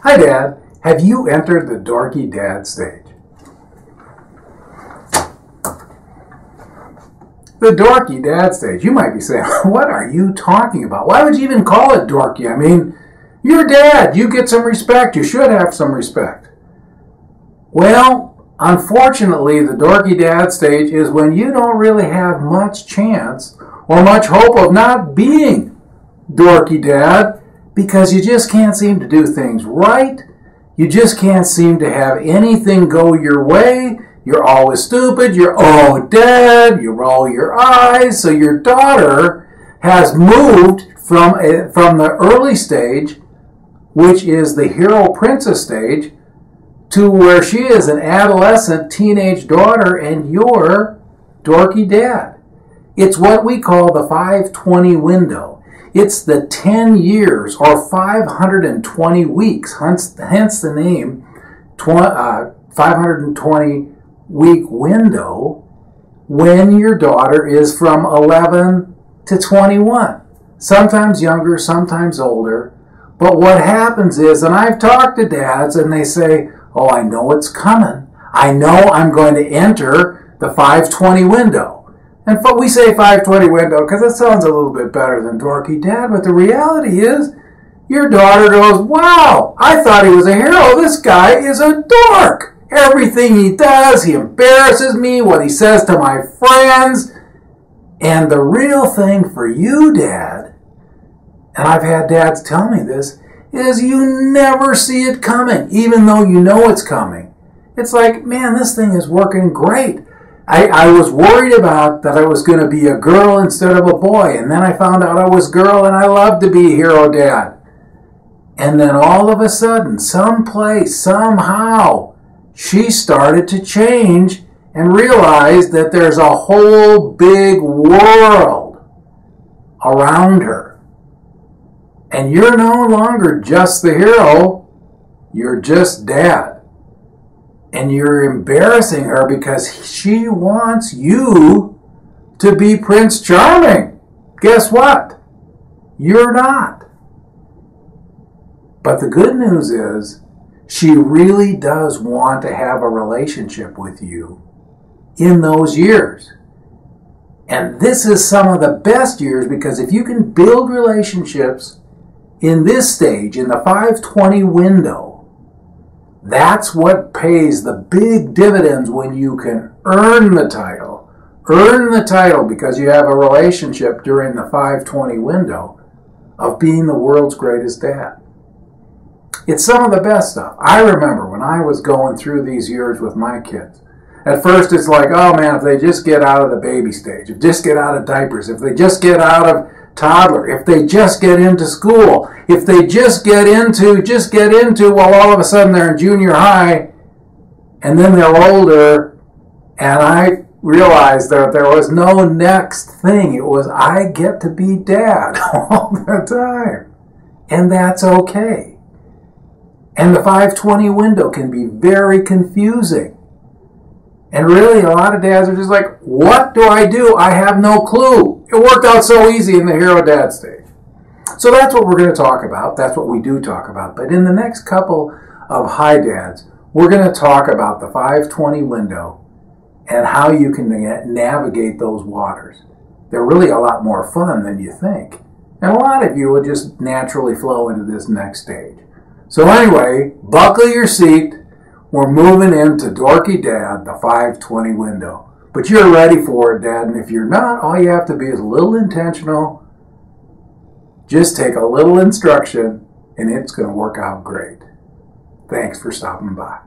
Hi, Dad. Have you entered the Dorky Dad stage? The Dorky Dad stage. You might be saying, what are you talking about? Why would you even call it dorky? I mean, you're dad. You get some respect. You should have some respect. Well, unfortunately, the Dorky Dad stage is when you don't really have much chance or much hope of not being Dorky Dad because you just can't seem to do things right. You just can't seem to have anything go your way. You're always stupid. You're, oh, Dad. You roll your eyes. So your daughter has moved from the early stage, which is the hero princess stage, to where she is an adolescent teenage daughter and you're Dorky Dad. It's what we call the 520 window. It's the 10 years or 520 weeks, hence the name 520 week window when your daughter is from 11 to 21. Sometimes younger, sometimes older. But what happens is, and I've talked to dads and they say, oh, I know it's coming. I know I'm going to enter the 520 window. And we say 520 window because it sounds a little bit better than Dorky Dad, but the reality is your daughter goes, wow, I thought he was a hero. This guy is a dork. Everything he does, he embarrasses me, what he says to my friends. And the real thing for you, Dad, and I've had dads tell me this, is you never see it coming, even though you know it's coming. It's like, man, this thing is working great. I was worried about that I was going to be a girl instead of a boy, and then I found out I was a girl, and I loved to be a hero dad. And then all of a sudden, someplace, somehow, she started to change and realized that there's a whole big world around her. And you're no longer just the hero, you're just dad. And you're embarrassing her because she wants you to be Prince Charming. Guess what? You're not. But the good news is, she really does want to have a relationship with you in those years. And this is some of the best years because if you can build relationships in this stage, in the 520 window, that's what pays the big dividends when you can earn the title. Earn the title because you have a relationship during the 520 window of being the world's greatest dad. It's some of the best stuff. I remember when I was going through these years with my kids. At first it's like, oh man, if they just get out of the baby stage, if they just get out of diapers, if they just get out of toddler, if they just get into school, if they just get into, well, all of a sudden they're in junior high, and then they're older, and I realized that there was no next thing. It was, I get to be dad all the time, and that's okay. And the 520 window can be very confusing. And really, a lot of dads are just like, what do? I have no clue. It worked out so easy in the hero dad stage. So that's what we're going to talk about. That's what we do talk about. But in the next couple of Hi Dads, we're going to talk about the 520 window and how you can navigate those waters. They're really a lot more fun than you think. And a lot of you will just naturally flow into this next stage. So anyway, buckle your seat. We're moving into Dorky Dad, the 520 window. But you're ready for it, Dad. And if you're not, all you have to be is a little intentional. Just take a little instruction, and it's going to work out great. Thanks for stopping by.